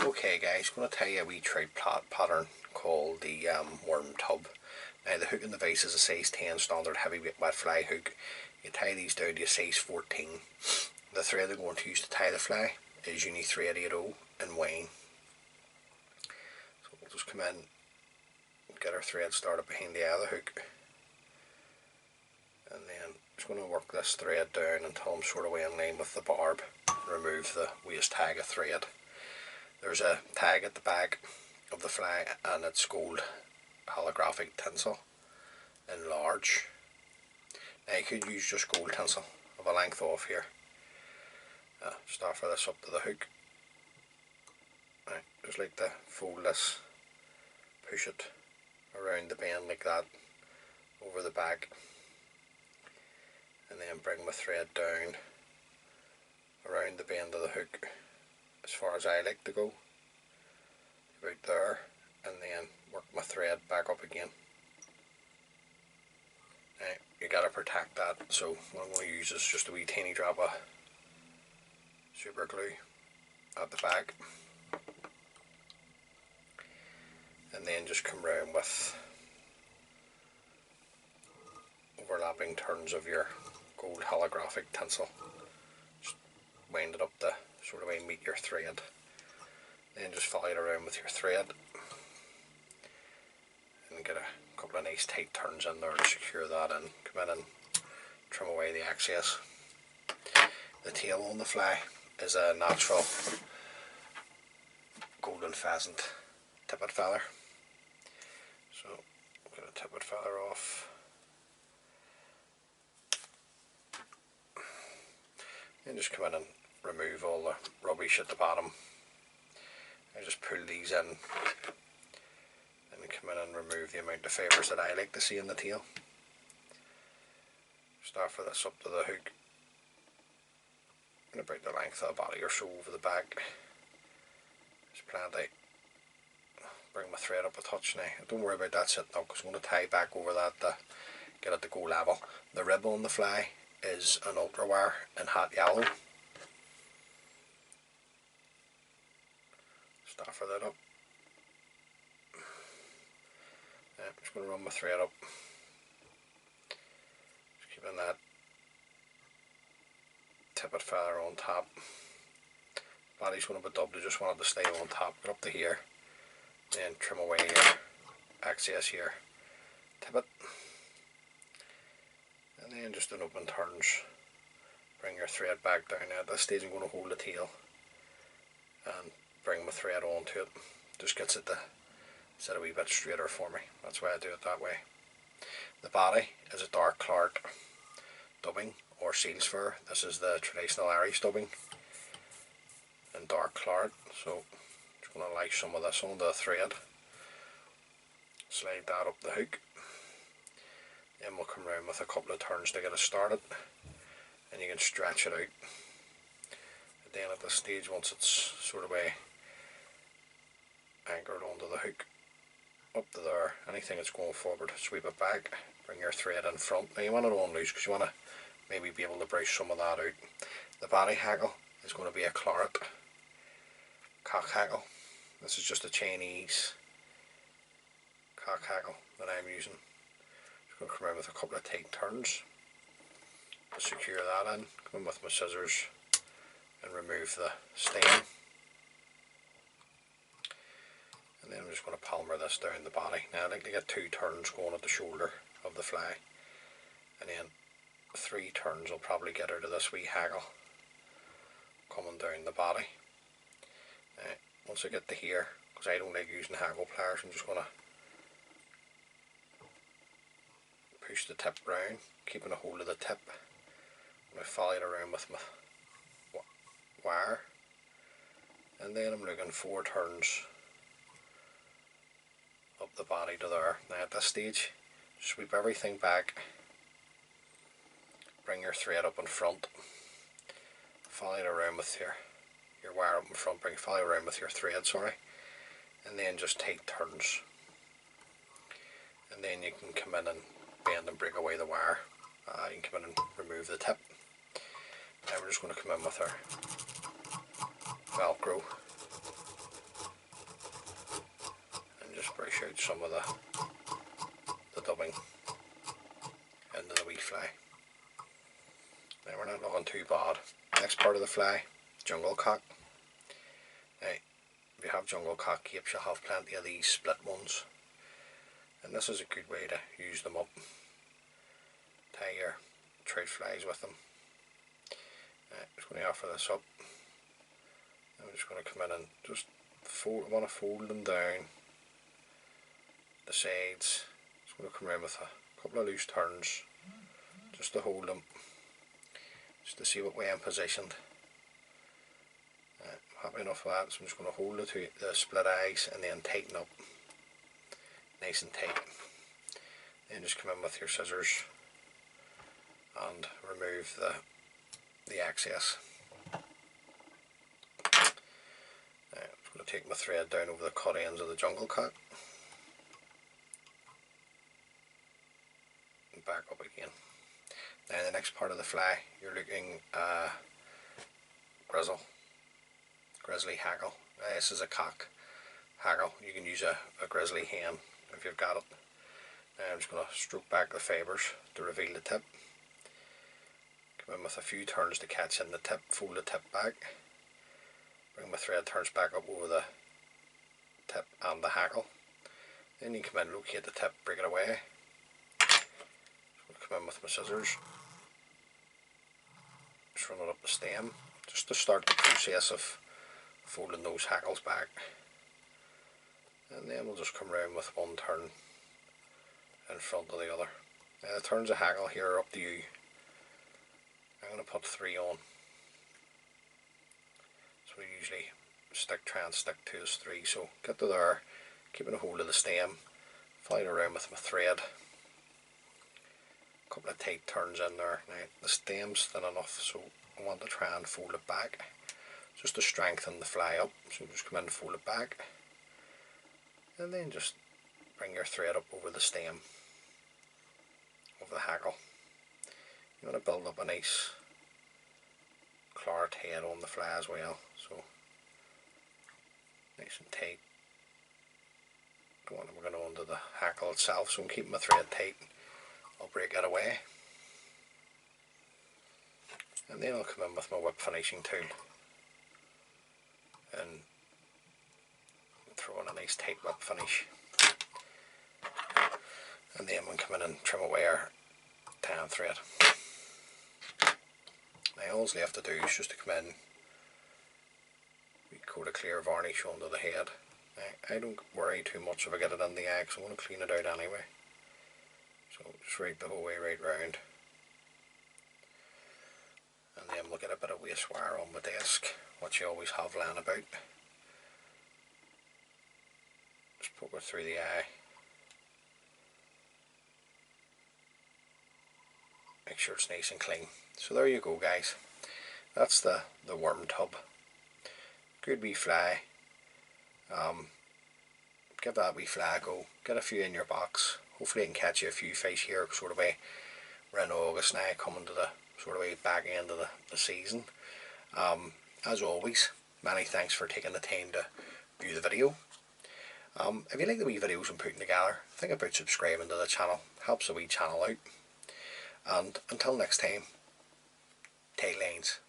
Okay guys, I'm going to tell you a wee trout pattern called the worm tub. Now the hook in the vise is a size 10 standard heavyweight wet fly hook. You tie these down to a size 14. The thread I'm going to use to tie the fly is Uni thread 80 in wine. So we'll just come in and get our thread started behind the other hook. And then just going to work this thread down until I'm sort of in line with the barb. Remove the waste tag of thread. There's a tag at the back of the fly and it's gold holographic tinsel in large. Now you could use just gold tinsel of a length off here. Just offer this up to the hook. Right, just like to fold this, push it around the bend like that over the back, and then bring my thread down around the bend of the hook as far as I like to go, about there, and then work my thread back up again. Now, you gotta protect that, so what I'm going to use is just a wee tiny drop of super glue at the back, and then just come round with overlapping turns of your gold holographic tinsel. Just wind it up to sort of way meet your thread, then just follow it around with your thread and get a couple of nice tight turns in there to secure that in. Come in and trim away the excess. The tail on the fly is a natural golden pheasant tippet feather, so get a tippet feather off. And just come in and remove all the rubbish at the bottom. I just pull these in and come in and remove the amount of fibres that I like to see in the tail. Just offer this up to the hook and about the length of the body or so over the back. Just plenty. Bring my thread up a touch now. Don't worry about that sitting up because I'm going to tie back over that to get it to go level. The rib on the fly is an ultra wire in hot yellow. Just offer that up. I'm just going to run my thread up. Just keeping that tippet feather on top. Body's going to be dubbed, I just wanted to stay on top. Get up to here. Then trim away your excess here. Tippet. And then just in open turns, bring your thread back down. Now at this stage I'm going to hold the tail and bring my thread onto it. Just gets it to sit a wee bit straighter for me. That's why I do it that way. The body is a dark claret dubbing or seal's fur. This is the traditional Irish dubbing in dark claret. So just going to lay some of this onto the thread. Slide that up the hook. Then we'll come around with a couple of turns to get it started, and you can stretch it out. And then at this stage, once it's sort of anchored onto the hook, up to there, anything that's going forward, sweep it back, bring your thread in front. Now you want it on loose because you want to maybe be able to brush some of that out. The body hackle is going to be a claret cock hackle. This is just a Chinese cock hackle that I'm using. Going to come around with a couple of tight turns to secure that in. Come in with my scissors and remove the stem. And then I'm just going to palmer this down the body. Now I like to get 2 turns going at the shoulder of the fly, and then 3 turns will probably get out of this wee hackle coming down the body. Now, once I get to here, because I don't like using hackle pliers, I'm just going to push the tip round, keeping a hold of the tip. I'm follow it around with my wire, and then I'm looking 4 turns up the body to there. Now at this stage, sweep everything back, bring your thread up in front, follow it around with your wire up in front, follow it around with your thread, sorry, and then just tight turns, and then you can come in and bend and break away the wire. You can come in and remove the tip. Now we're just going to come in with our Velcro push out some of the dubbing into the wee fly. Now we're not looking too bad. Next part of the fly, jungle cock. Now if you have jungle cock capes, you'll have plenty of these split ones, and this is a good way to use them up. Tie your trout flies with them. I'm just going to offer this up. I'm just going to come in and just fold. I want to fold them down the sides. Just going to come around with a couple of loose turns just to hold them, just to see what way I'm positioned. I'm happy enough with that, so I'm just going to hold the split eyes and then tighten up nice and tight. Then just come in with your scissors and remove the excess. Now, I'm just going to take my thread down over the cut ends of the jungle cock and back up again. Now the next part of the fly, you're looking grizzly hackle. This is a cock hackle. You can use a grizzly hen if you've got it. Now I'm just going to stroke back the fibres to reveal the tip. Come in with a few turns to catch in the tip, fold the tip back. Bring my thread turns back up over the tip and the hackle. Then you come in, locate the tip, break it away. Come in with my scissors. Just run it up the stem, just to start the process of folding those hackles back. And then we'll just come around with one turn in front of the other. Now the turns of hackle here are up to you. I'm going to put 3 on. So we usually try and stick to is 3. So get to there, keeping a hold of the stem, fly it around with my thread. A couple of tight turns in there. Now the stem's thin enough, so I want to try and fold it back, just to strengthen the fly up. So just come in and fold it back, and then just bring your thread up over the stem of the hackle. You want to build up a nice claret head on the fly as well, so nice and tight. We're going on to the hackle itself, so I'm keeping my thread tight. I'll break it away, and then I'll come in with my whip finishing tool and throw in a nice tight whip finish, and then we'll come in and trim away our tan thread. Now all you have to do is just to come in, we coat a clear varnish onto the head. Now, I don't worry too much if I get it in the eye, because I want to clean it out anyway. So just right the whole way right round, and then we'll get a bit of waste wire on my desk, which you always have lying about. Just poke it through the eye. Make sure it's nice and clean. So there you go, guys. That's the worm tub. Good wee fly. Give that wee fly a go. Get a few in your box. Hopefully I can catch you a few fish here, sort of way we're in August now, coming to the sort of way back end of the season. As always, many thanks for taking the time to view the video. If you like the wee videos I'm putting together, think about subscribing to the channel. Helps the wee channel out. And until next time, tight lines.